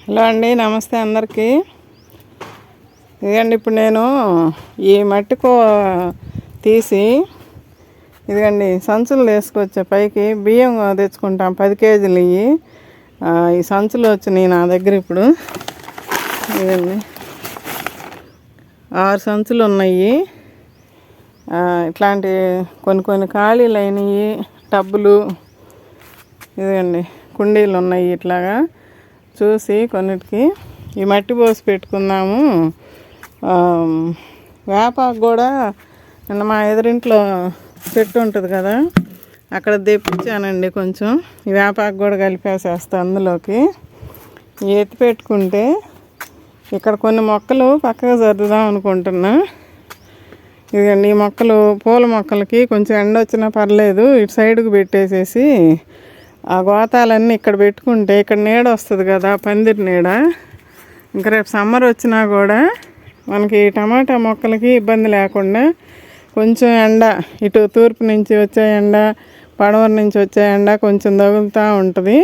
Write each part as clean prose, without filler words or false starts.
Hello అండి, నమస్తే అందరికీ. ఇదిగండి ఇప్పుడు నేను ఈ మట్టికో తీసి ఇదిగండి సంచులు వేసుకొచ్చా. పైకి బియ్యం తెచ్చుకుంటాం 10 కేజీలు. ఈ సంచులు వచ్చినాయి నా దగ్గర. ఇప్పుడు ఇదండి 6 సంచులు ఉన్నాయి. ఇట్లాంటి కొన్ని ఖాళీలు అయినాయి. టబ్బులు ఇదిగండి కుండీలు ఉన్నాయి. ఇట్లాగా చూసి కొన్నిటికి ఈ మట్టి పోసి పెట్టుకుందాము. వేపాకు కూడా నిన్న మా ఎదురింట్లో చెట్టు ఉంటుంది కదా, అక్కడ తెప్పించానండి. కొంచెం ఈ వేపాకు కూడా కలిపేసేస్తా అందులోకి. ఎత్తి పెట్టుకుంటే ఇక్కడ కొన్ని మొక్కలు పక్కగా సర్దుదాం అనుకుంటున్నా. ఇదిగండి ఈ మొక్కలు పూల మొక్కలకి కొంచెం ఎండ వచ్చినా పర్లేదు, ఇటు సైడ్కి పెట్టేసేసి ఆ గోతాలన్నీ ఇక్కడ పెట్టుకుంటే ఇక్కడ నీడ వస్తుంది కదా, పందిరి నీడ. ఇంకా రేపు సమ్మర్ వచ్చినా కూడా మనకి టమాటా మొక్కలకి ఇబ్బంది లేకుండా కొంచెం ఎండ, ఇటు తూర్పు నుంచి వచ్చే ఎండ, పడమర నుంచి వచ్చే ఎండ కొంచెం తగులుతూ ఉంటుంది.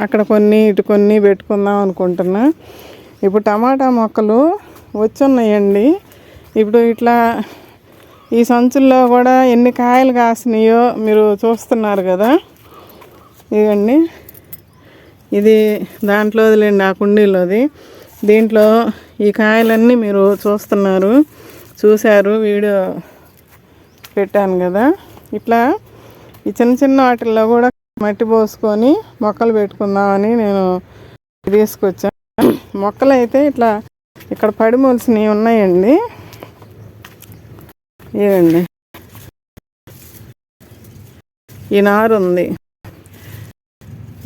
అక్కడ కొన్ని ఇటు కొన్ని పెట్టుకుందాం అనుకుంటున్నా. ఇప్పుడు టమాటా మొక్కలు వచ్చున్నాయండి. ఇప్పుడు ఇట్లా ఈ సంచుల్లో కూడా ఎన్ని కాయలు కాసినాయో మీరు చూస్తున్నారు కదా. ఇదండి ఇది దాంట్లో వదిలేండి, ఆ కుండీలోది. దీంట్లో ఈ కాయలన్నీ మీరు చూశారు, వీడియో పెట్టాను కదా. ఇట్లా ఈ చిన్న వాటిల్లో కూడా మట్టి పోసుకొని మొక్కలు పెట్టుకుందామని నేను తీసుకొచ్చాను. మొక్కలు అయితే ఇట్లా ఇక్కడ పడి మొలిసినవి ఉన్నాయండి. ఇదండి ఈ నారు ఉంది.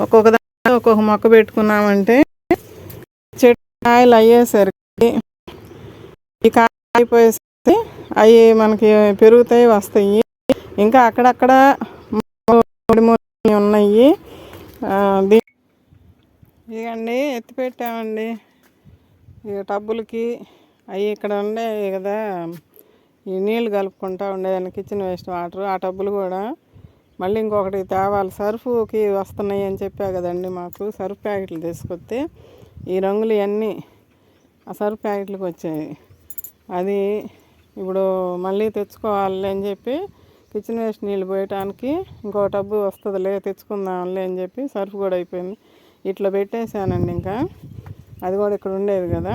ఒక్కొక్క దాంట్లో ఒక్కొక్క మొక్క పెట్టుకున్నామంటే చెట్టు కాయలు అయ్యేసరికి, ఈ కాయ అయిపోయేసరికి అవి మనకి పెరుగుతాయి, వస్తాయి. ఇంకా అక్కడక్కడ ఉన్నాయి. ఇదండి ఎత్తి పెట్టామండి ఇక టబ్బులకి. అవి ఇక్కడ ఉండే కదా, ఈ నీళ్ళు కలుపుకుంటూ ఉండేదాన్ని, కిచెన్ వేస్ట్ వాటర్. ఆ టబ్బులు కూడా మళ్ళీ ఇంకొకటి తేవాలి. సర్ఫ్కి వస్తున్నాయి అని చెప్పా కదండి. మాకు సర్ఫ్ ప్యాకెట్లు తీసుకొస్తే ఈ రంగులు ఇవన్నీ ఆ సర్ఫ్ ప్యాకెట్లకు వచ్చాయి. అది ఇప్పుడు మళ్ళీ తెచ్చుకోవాలి అని చెప్పి కిచెన్ వేస్ట్ నీళ్ళు పోయటానికి ఇంకో టబ్బు వస్తుందిలే, తెచ్చుకుందాంలే అని చెప్పి సర్ఫ్ కూడా అయిపోయింది. ఇట్లా పెట్టేశానండి. ఇంకా అది కూడా ఇక్కడ ఉండేది కదా.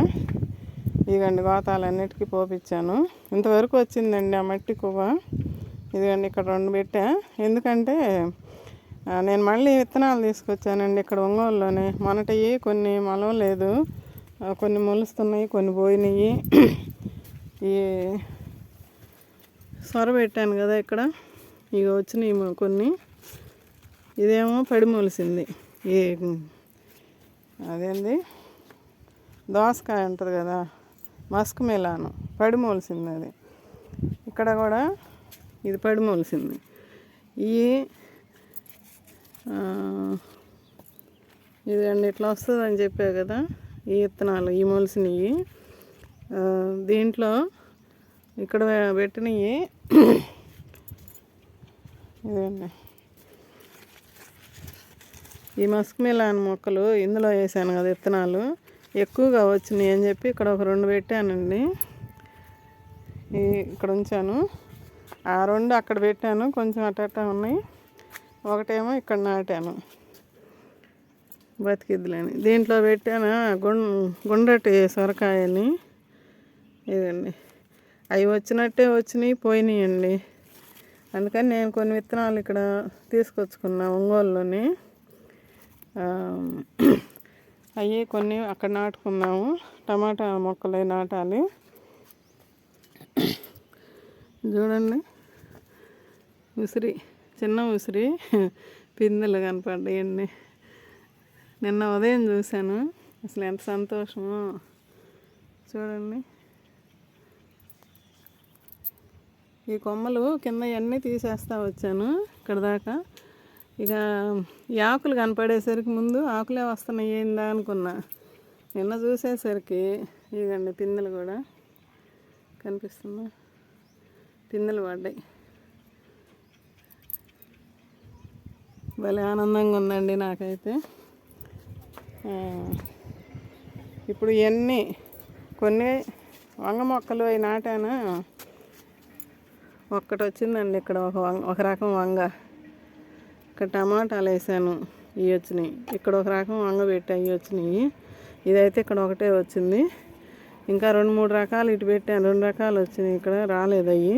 ఇదిగండి గోతాలన్నిటికీ పోపించాను. ఇంతవరకు వచ్చిందండి ఆ మట్టి కువ్వ. ఇదిగండి ఇక్కడ 2 పెట్టా. ఎందుకంటే నేను మళ్ళీ విత్తనాలు తీసుకొచ్చానండి ఇక్కడ ఒంగోలులోనే. మొన్నటివి కొన్ని మొలవలేదు, కొన్ని మొలుస్తున్నాయి, కొన్ని పోయినాయి. ఈ సొర పెట్టాను కదా ఇక్కడ, ఇక వచ్చినాయి కొన్ని. ఇదేమో పడి మొలిసింది. ఈ అదేంది దోసకాయ ఉంటుంది కదా, మస్క్ మిలాను, పడి మొలిసింది అది. ఇక్కడ కూడా ఇది పడి మొలిసింది. ఇదండి ఇట్లా వస్తుందని చెప్పా కదా ఈ విత్తనాలు, ఈ మొలిసినవి. దీంట్లో ఇక్కడ పెట్టినవి ఇదండి ఈ మస్క్ మిలాన్ మొక్కలు ఇందులో వేసాను కదా విత్తనాలు, ఎక్కువగా వచ్చినాయి అని చెప్పి ఇక్కడ ఒక 2 పెట్టానండి. ఇక్కడ ఉంచాను. ఆ 2 అక్కడ పెట్టాను, కొంచెం అట్ట ఉన్నాయి. ఒకటేమో ఇక్కడ నాటాను బతికిద్దులని. దీంట్లో పెట్టాను గుండ్రటి సొరకాయని. ఇదండి అవి వచ్చినట్టే వచ్చినాయి, పోయినాయండి. అందుకని నేను కొన్ని విత్తనాలు ఇక్కడ తీసుకొచ్చుకున్నా ఒంగోలులోని. అవి కొన్ని అక్కడ నాటుకున్నాము. టమాటా మొక్కలు నాటాలి. చూడండి చిన్న ఉసిరి పిందెలు కనపడ్డాయండి. నిన్న ఉదయం చూశాను, అసలు ఎంత సంతోషమో చూడండి. ఈ కొమ్మలు కింద అన్నీ తీసేస్తూ వచ్చాను ఇక్కడ దాకా. ఇక ఈ ఆకులు కనపడేసరికి ముందు ఆకులే వస్తున్నాయి ఏందా అనుకున్నా. నిన్న చూసేసరికి ఇదండి పిందెలు కూడా కనిపిస్తున్నా, పిందెలు పడ్డాయి. భలే ఆనందంగా ఉందండి నాకైతే. ఇప్పుడు ఇవన్నీ కొన్ని వంగ మొక్కలు అవి నాటాను. ఒక్కటి వచ్చిందండి ఇక్కడ ఒక రకం వంగ. ఇక్కడ టమాటాలు వేసాను, ఇవి వచ్చినాయి. ఇక్కడ ఒక రకం వంగ పెట్టి అవి వచ్చినాయి. ఇదైతే ఇక్కడ ఒకటే వచ్చింది. ఇంకా 2-3 రకాలు ఇటు పెట్టాను, 2 రకాలు వచ్చినాయి. ఇక్కడ రాలేదు అవి.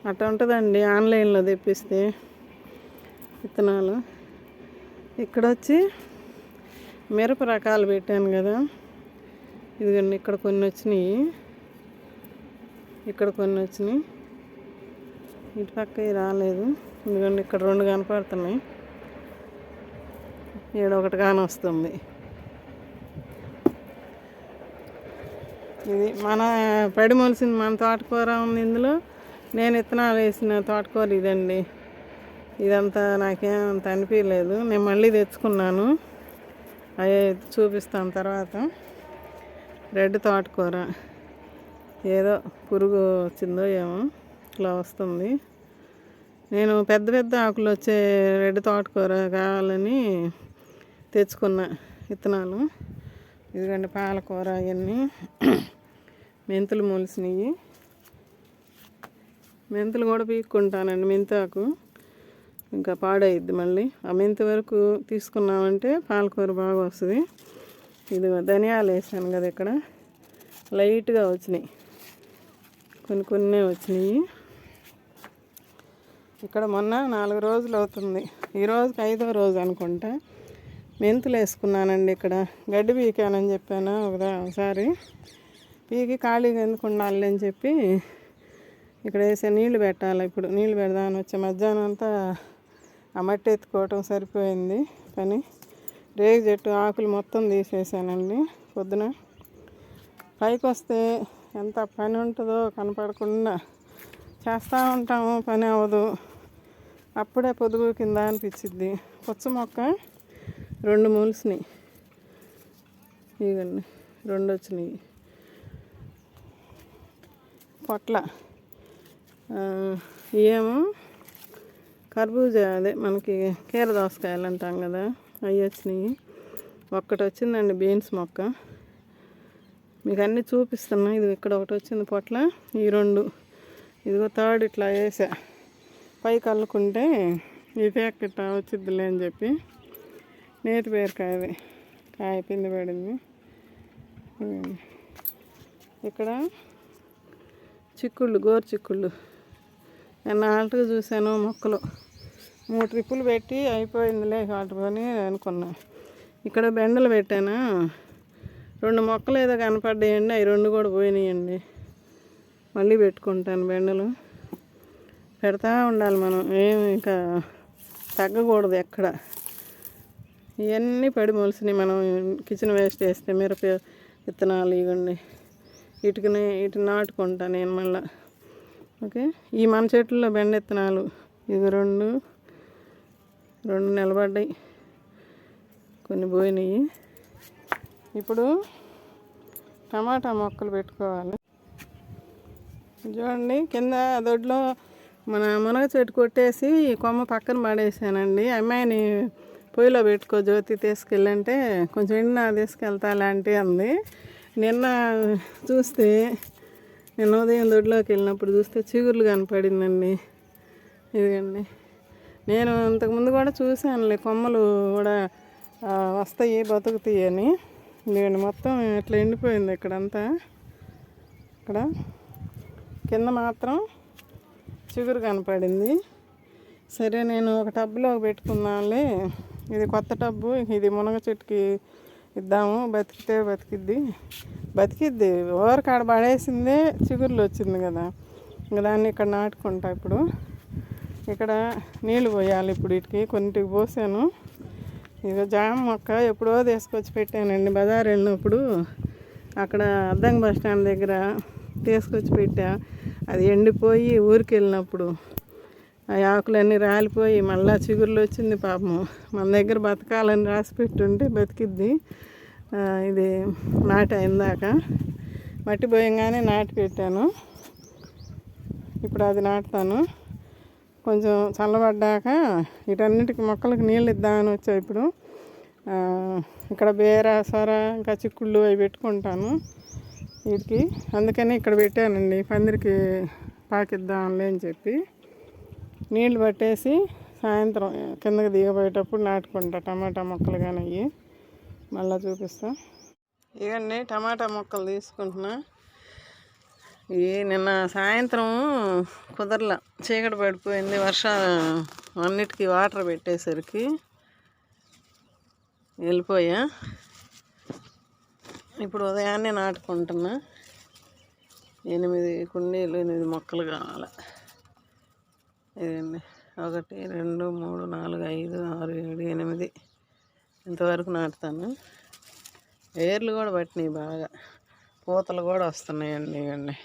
అట్లా ఉంటుందండి ఆన్లైన్లో తెప్పిస్తే విత్తనాలు. ఇక్కడ వచ్చి మిరప రకాలు పెట్టాను కదా, ఇదిగోండి ఇక్కడ కొన్ని వచ్చినాయి, ఇక్కడ కొన్ని వచ్చినాయి. ఇటు పక్క రాలేదు. ఇదిగోండి ఇక్కడ 2 కనపడుతున్నాయి, ఒకటి కాని వస్తుంది. ఇది మన పడి మొలిసింది, మన తోటకూర ఉంది ఇందులో. నేను విత్తనాలు వేసిన తోటకూర ఇదండి. ఇదంతా నాకేమంత అనిపించలేదు. నేను మళ్ళీ తెచ్చుకున్నాను, అవి చూపిస్తాను తర్వాత. రెడ్ తోటకూర ఏదో పురుగు వచ్చిందో ఏమో ఇట్లా వస్తుంది. నేను పెద్ద పెద్ద ఆకులు వచ్చే రెడ్ తోటకూర కావాలని తెచ్చుకున్న విత్తనాలు. ఇదిగండి పాలకూర, అవన్నీ మెంతులు మొలిసినవి. మెంతులు కూడా పీక్కుంటానండి, మెంతాకు ఇంకా పాడైద్ది మళ్ళీ. ఆ మెంతి వరకు తీసుకున్నామంటే పాలకూర బాగా వస్తుంది. ఇది ధనియాలు వేసాను కదా, ఇక్కడ లైట్గా వచ్చినాయి, కొన్ని వచ్చినాయి. ఇక్కడ మొన్న 4 రోజులు అవుతుంది, ఈరోజుకి 5వ రోజు అనుకుంటా. మెంతులు వేసుకున్నానండి. ఇక్కడ గడ్డి పీకానని చెప్పాను ఒకసారి, పీకి ఖాళీగా ఎందుకు ఉండాలి అని చెప్పి ఇక్కడ వేసే నీళ్లు పెట్టాలి. ఇప్పుడు నీళ్ళు పెడదామని వచ్చే మధ్యాహ్నం అంతా ఆ మట్టి ఎత్తుకోవటం సరిపోయింది పని. రేగు చెట్టు ఆకులు మొత్తం తీసేసానండి పొద్దున. పైకి వస్తే ఎంత పని ఉంటుందో కనపడకుండా చేస్తూ ఉంటాము, పని అవ్వదు. అప్పుడే పొదుగు కింద అనిపించిద్ది. పుచ్చ మొక్క 2 మొలిసినాయి, ఇవ్వండి 2 వచ్చినాయి. పొట్ల ఏమో కర్బూజా, అదే మనకి కీర దోసకాయలు అంటాం కదా, అవి వచ్చినాయి. ఒక్కటి వచ్చిందండి బీన్స్ మొక్క, మీకు అన్నీ చూపిస్తున్నా. ఇది ఇక్కడ ఒకటి వచ్చింది పొట్ల, ఈ 2. ఇదిగో థర్డ్ ఇట్లా వేసా, పైకి అల్లుకుంటే ఈ ప్యాక్ ఇట్లా వచ్చిద్దిలే అని చెప్పి. నేతి బీరకాయది కాయ పిండి పడింది. ఇక్కడ చిక్కుళ్ళు, గోరు చిక్కుళ్ళు నేను ఆల్ట్గా చూశాను. మొక్కలు 3 ట్రిప్పులు పెట్టి అయిపోయిందిలే కాటుకొని అనుకున్నా. ఇక్కడ బెండలు పెట్టాను, 2 మొక్కలు ఏదో కనపడ్డాయండి, అవి 2 కూడా పోయినాయండి. మళ్ళీ పెట్టుకుంటాను బెండలు. పెడతా ఉండాలి మనం, ఏమి ఇంకా తగ్గకూడదు ఎక్కడ. ఇవన్నీ పడి మొలిసినాయి. మనం కిచెన్ వేస్ట్ వేస్తే మిరప విత్తనాలు ఇవ్వండి, ఇటు నాటుకుంటా నేను మళ్ళీ. ఓకే, ఈ మన చెట్లలో బెండ విత్తనాలు ఇది 2 నిలబడ్డాయి, కొన్ని పోయినాయి. ఇప్పుడు టమాటా మొక్కలు పెట్టుకోవాలి. చూడండి కింద దొడ్లో మన మునగ చెట్టు కొట్టేసి కొమ్మ పక్కన పడేసానండి. అమ్మాయిని పొయ్యిలో పెట్టుకో జ్యోతి తీసుకెళ్ళంటే కొంచెం ఎండిన తీసుకెళ్తా లాంటి అంది. నిన్న చూస్తే, నిన్న ఉదయం దొడ్లోకి వెళ్ళినప్పుడు చూస్తే చిగుర్లు కనపడిందండి. ఇదిగండి, నేను ఇంతకుముందు కూడా చూశానులే, కొమ్మలు కూడా వస్తాయి బతుకుతాయి అని. నేను మొత్తం ఇట్లా ఎండిపోయింది ఇక్కడంతా. ఇక్కడ కింద మాత్రం చిగురు కనపడింది. సరే నేను ఒక టబ్లో పెట్టుకున్నానులే, ఇది కొత్త టబ్బు, ఇది మునగ చెట్టుకి ఇద్దాము, బతికిద్ది. ఓరకాడ పడేసిందే చిగుర్లు వచ్చింది కదా, ఇంకా దాన్ని ఇక్కడ నాటుకుంటా. ఇప్పుడు ఇక్కడ నీళ్ళు పోయాలి. ఇప్పుడు వీటికి కొన్నిటికి పోసాను. ఇక జామ మొక్క ఎప్పుడో తీసుకొచ్చి పెట్టానండి, బజారు వెళ్ళినప్పుడు అక్కడ అద్దంకి బస్ స్టాండ్ దగ్గర తీసుకొచ్చి పెట్టా. అది ఎండిపోయి ఊరికి వెళ్ళినప్పుడు ఆ ఆకులన్నీ రాలిపోయి మళ్ళీ చిగుర్లు వచ్చింది. పాపము మన దగ్గర బతకాలని రాసి పెట్టుంటే బతికిద్ది. ఇది నాటి ఇందాక మట్టి పోయంగానే నాటి పెట్టాను. ఇప్పుడు అది నాటుతాను. కొంచెం చల్లబడ్డాక వీటన్నిటికి మొక్కలకు నీళ్ళు ఇద్దామని వచ్చా. ఇప్పుడు ఇక్కడ బీర సొర ఇంకా చిక్కుళ్ళు అవి పెట్టుకుంటాను వీటికి. అందుకని ఇక్కడ పెట్టానండి, పందిరికి పాకిద్దాంలే అని చెప్పి. నీళ్ళు పట్టేసి సాయంత్రం కిందకి దిగబోయేటప్పుడు నాటుకుంటా టమాటా మొక్కలు కానీ అవి మళ్ళీ చూపిస్తా. ఇవన్నీ టమాటా మొక్కలు తీసుకుంటున్నా. ఇవి నిన్న సాయంత్రం కుదరలా, చీకటి పడిపోయింది, అన్నిటికీ వాటర్ పెట్టేసరికి వెళ్ళిపోయా. ఇప్పుడు ఉదయాన్నే నాటుకుంటున్నా. 8 కుండీలు 8 మొక్కలు కావాలి. ఇదండి 1 2 3 4 5 6 7 8 ఇంతవరకు నాటుతాను. వేర్లు కూడా పట్టినాయి బాగా, పూతలు కూడా వస్తున్నాయండి. ఇవన్నీ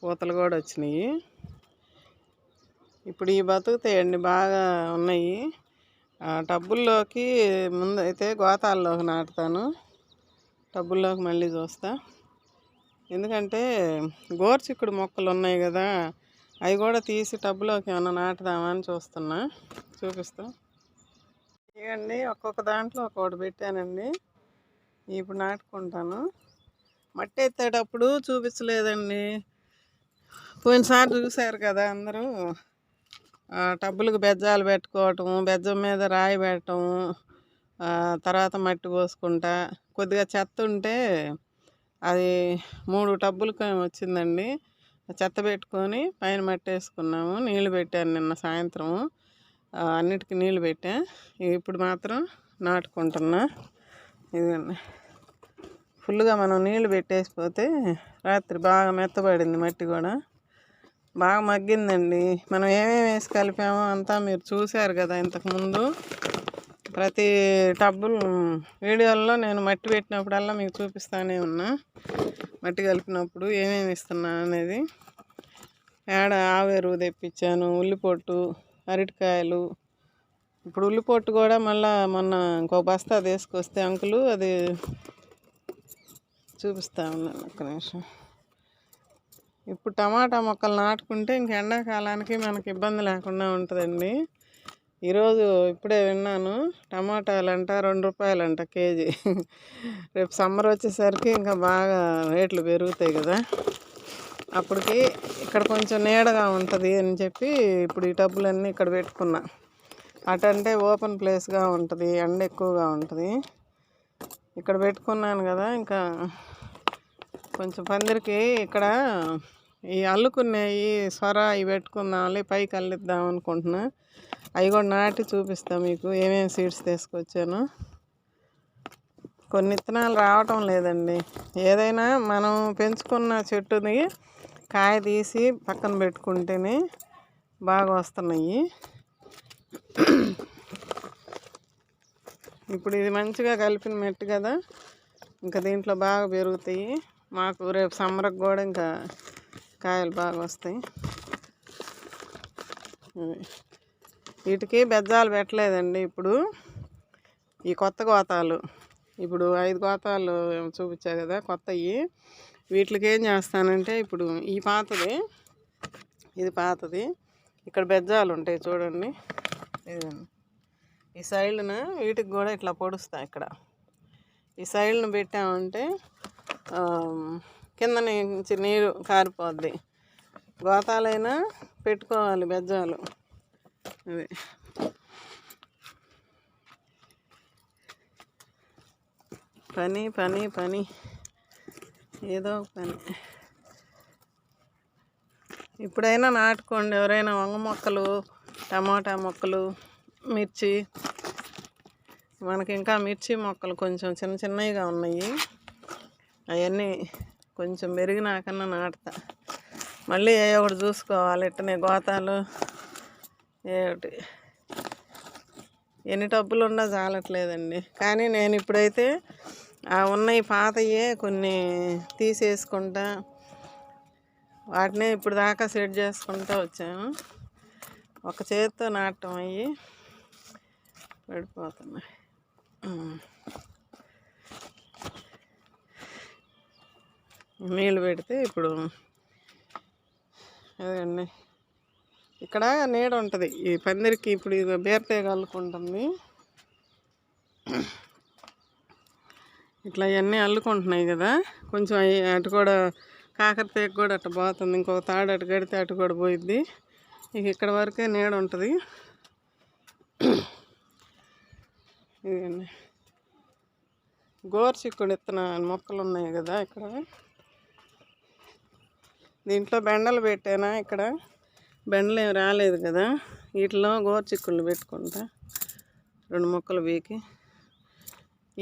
పూతలు కూడా వచ్చినాయి. ఇప్పుడు ఈ బతుకుతాయండి, బాగా ఉన్నాయి. టబ్బుల్లోకి ముందు అయితే గోతాల్లోకి నాటుతాను, టబ్బుల్లోకి మళ్ళీ చూస్తా. ఎందుకంటే గోరుచిక్కుడు మొక్కలు ఉన్నాయి కదా, అవి కూడా తీసి టబ్బులోకి ఏమన్నా నాటుదామని చూపిస్తా. ఇవ్వండి, ఒక్కొక్క దాంట్లో ఒక్కొక్కటి పెట్టానండి. ఇప్పుడు నాటుకుంటాను. మట్టి ఎత్తేటప్పుడు చూపించలేదండి, పోయినసారి చూశారు కదా అందరూ. టబ్బులకు బెజ్జాలు పెట్టుకోవటము, బెజ్జం మీద రాయి పెట్టడము, తర్వాత మట్టి పోసుకుంటా. కొద్దిగా చెత్త ఉంటే అది 3 టబ్బులకు వచ్చిందండి. చెత్త పెట్టుకొని పైన మట్టి వేసుకున్నాము. నీళ్ళు పెట్టాను నిన్న సాయంత్రం, అన్నిటికీ నీళ్ళు పెట్టా. ఇప్పుడు మాత్రం నాటుకుంటున్నా. ఇదండి, ఫుల్గా మనం నీళ్ళు పెట్టేసిపోతే రాత్రి బాగా మెత్తబడింది, మట్టి కూడా బాగా మగ్గిందండి. మనం ఏమేమి వేసి కలిపామో అంతా మీరు చూశారు కదా ఇంతకుముందు. ప్రతి వీడియోల్లో నేను మట్టి పెట్టినప్పుడల్లా మీకు చూపిస్తూనే ఉన్నా, మట్టి కలిపినప్పుడు ఏమేమి ఇస్తున్నా అనేది. ఆవేరు తెప్పించాను, ఉల్లిపొట్టు, అరటికాయలు. ఇప్పుడు ఉల్లిపొట్టు కూడా మళ్ళీ మొన్న ఇంకో బస్తా తీసుకొస్తే అంకులు అది చూపిస్తా ఉన్నాను, ఒక్క నిమిషం. ఇప్పుడు టమాటా మొక్కలు నాటుకుంటే ఇంక ఎండాకాలానికి మనకి ఇబ్బంది లేకుండా ఉంటుందండి. ఈరోజు ఇప్పుడే విన్నాను, టమాటాలు అంట 2 రూపాయలంట కేజీ. రేపు సమ్మర్ వచ్చేసరికి ఇంకా బాగా రేట్లు పెరుగుతాయి కదా, అప్పటికి ఇక్కడ కొంచెం నీడగా ఉంటుంది అని చెప్పి ఇప్పుడు ఈ టబ్బులన్నీ ఇక్కడ పెట్టుకున్నా. అటంటే ఓపెన్ ప్లేస్గా ఉంటుంది, ఎండ ఎక్కువగా ఉంటుంది. ఇక్కడ పెట్టుకున్నాను కదా, ఇంకా కొంచెం పందిరికి ఇక్కడ ఈ అల్లుకున్నాయి సొర ఇవి పెట్టుకుందాంలే, పైకి అల్లిద్దాం అనుకుంటున్నా. అవి కూడా నాటి చూపిస్తాం మీకు, ఏమేమి సీడ్స్ తీసుకొచ్చాను. కొన్ని విత్తనాలు రావటం లేదండి. ఏదైనా మనం పెంచుకున్న చెట్టుని కాయ తీసి పక్కన పెట్టుకుంటేనే బాగా వస్తున్నాయి. ఇప్పుడు ఇది మంచిగా కలిపిన మట్టి కదా, ఇంకా దీంట్లో బాగా పెరుగుతాయి. మాకు రేపు సమ్మర్కి కూడా ఇంకా కాయలు బాగా వస్తాయి. వీటికి బెజ్జాలు పెట్టలేదండి. ఇప్పుడు ఈ కొత్త గోతాలు, ఇప్పుడు 5 గోతాలు చూపించా కదా కొత్తవి, వీటికి ఏం చేస్తానంటే ఇప్పుడు ఇది పాతది, ఇక్కడ బెజ్జాలు ఉంటాయి చూడండి. ఇదండి, ఈ సైడ్న వీటికి కూడా ఇట్లా పొడుస్తా. ఇక్కడ ఈ సైడ్ను పెట్టామంటే కింద నుంచి నీరు కారిపోద్ది. గోతాలైనా పెట్టుకోవాలి బెజ్జాలు. అది పని ఏదో పని. ఇప్పుడైనా నాటుకోండి ఎవరైనా, వంగ మొక్కలు, టమాటా మొక్కలు, మిర్చి. మనకి ఇంకా మిర్చి మొక్కలు కొంచెం చిన్నగా ఉన్నాయి, అవన్నీ కొంచెం పెరిగినాకన్నా నాటుతా. మళ్ళీ ఒకటి చూసుకోవాలి, ఇట్టనే గోతాలు ఒకటి. ఎన్ని టబ్బులు ఉన్నా చాలట్లేదండి. కానీ నేను ఇప్పుడైతే ఉన్నాయి పాతయే కొన్ని తీసేసుకుంటా, వాటినే ఇప్పుడు దాకా సెట్ చేసుకుంటూ వచ్చాను. ఒక చేతితో నాటడం అయ్యి పడిపోతున్నాయి. నీళ్ళు పెడితే ఇప్పుడు అదండి, ఇక్కడ నీడ ఉంటుంది ఈ పందిరికి. ఇప్పుడు ఇది బీరతీగ అల్లుకుంటుంది. ఇట్లా ఇవన్నీ అల్లుకుంటున్నాయి కదా, కొంచెం అటు కూడా కాకరతీగ కూడా అట్లా పోతుంది. ఇంకొక తాడు అటు కడితే అటు కూడా పోయిద్ది. ఇక ఇక్కడ వరకే నీడ ఉంటుంది. ఇదండి గోరుచిక్కుడు విత్తనాలు మొక్కలు ఉన్నాయి కదా ఇక్కడ. దీంట్లో బెండలు పెట్టానా, ఇక్కడ బెండలు ఏమి రాలేదు కదా, వీటిలో గోరుచిక్కుళ్ళు పెట్టుకుంటా 2 మొక్కలు వీకి.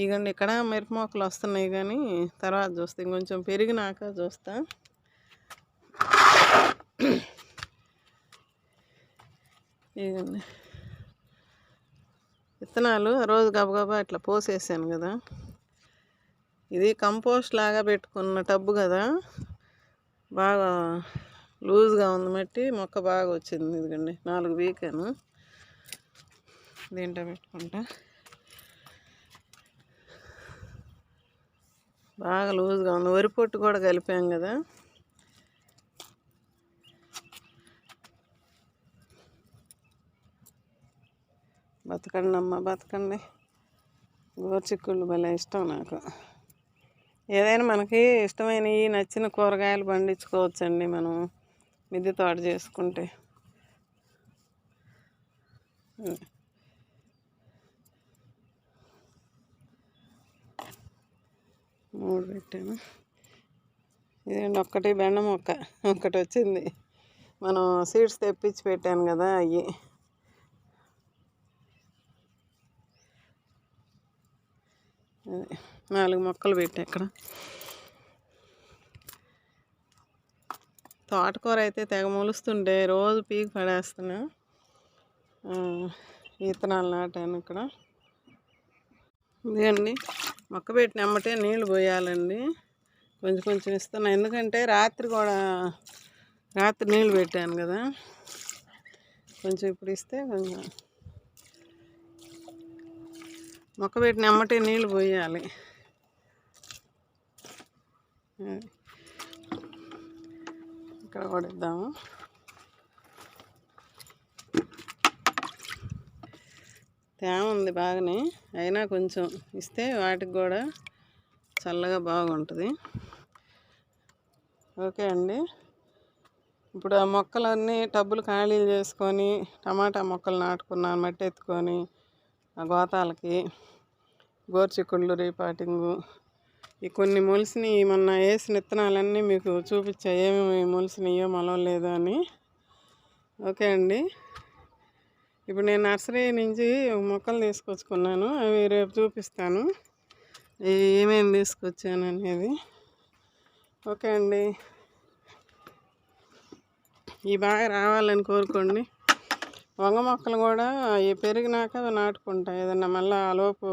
ఇగండి ఇక్కడ మిరప మొక్కలు వస్తున్నాయి కానీ తర్వాత చూస్తే ఇంకొంచెం పెరిగినాక చూస్తా. ఇదండి విత్తనాలు రోజు గబగబా ఇట్లా పోసేసాను కదా. ఇది కంపోస్ట్ లాగా పెట్టుకున్న టబ్బు కదా, బాగా లూజ్గా ఉంది మట్టి, మొక్క బాగా వచ్చింది. ఇదిగండి 4 వీకాను. దీంట్లో పెట్టుకుంటా. బాగా లూజ్గా ఉంది. వరి పొట్టు కూడా కలిపాం కదా. బతకండి అమ్మ బతకండి. గోరుచిక్కుళ్ళు భలే ఇష్టం నాకు. ఏదైనా మనకి ఇష్టమైనవి నచ్చిన కూరగాయలు పండించుకోవచ్చండి మనం మిద్దె తోట చేసుకుంటే. 3 పెట్టాను. ఇదేంటి ఒక్కటి బెండ మొక్క ఒకటి వచ్చింది. మనం సీడ్స్ తెప్పించి పెట్టాను కదా అవి. అదే 4 మొక్కలు పెట్టా ఇక్కడ. తోటకూర అయితే తెగ మొలుస్తుంటే రోజు పీకి పడేస్తున్నా. విత్తనాలు నాటాను ఇక్కడ. ఇదండి మొక్క పెట్టిన అమ్మటే నీళ్ళు పోయాలండి. కొంచెం కొంచెం ఇస్తున్నా, ఎందుకంటే రాత్రి నీళ్ళు పెట్టాను కదా, కొంచెం ఇప్పుడు ఇస్తే కొంచెం. మొక్క పెట్టిన అమ్మటే నీళ్ళు పోయాలి. ఇక్కడ కూడా ఇద్దాము. తేమ ఉంది బాగానే, అయినా కొంచెం ఇస్తే వాటికి కూడా చల్లగా బాగుంటుంది. ఓకే అండి. ఇప్పుడు ఆ మొక్కలన్నీ టబ్బులు ఖాళీలు చేసుకొని టమాటా మొక్కలు నాటుకున్నాను, మట్టి ఎత్తుకొని ఆ గోతాలకి. గోరుచిక్కుళ్ళు రీపాటింగు ఈ కొన్ని మొలిసినవి, మొన్న వేసిన విత్తనాలన్నీ మీకు చూపించా ఏమేమి మొలిసినాయో మొలవలేదో అని. ఓకే అండి. ఇప్పుడు నేను నర్సరీ నుంచి మొక్కలు తీసుకొచ్చుకున్నాను, అవి రేపు చూపిస్తాను ఏమేమి తీసుకొచ్చాను అనేది. ఓకే అండి. ఈ బాగా రావాలని కోరుకోండి. వంగ మొక్కలు కూడా పెరిగినాక నాటుకుంటాయి. ఏదన్నా మళ్ళీ ఆలోపు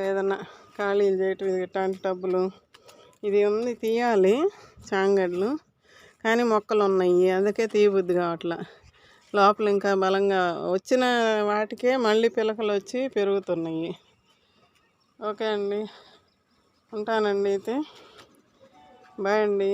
ఏదన్నా ఖాళీలు చేయటం, ఇట్లాంటి టబ్బులు ఇది ఉంది తీయాలి చాంగడ్లు, కానీ మొక్కలు ఉన్నాయి అందుకే తీయబుద్ధి కావట్లా. లోపల ఇంకా బలంగా వచ్చిన వాటికే మళ్ళీ పిలకలు వచ్చి పెరుగుతున్నాయి. ఓకే అండి, ఉంటానండి. అయితే బాయ్ అండి.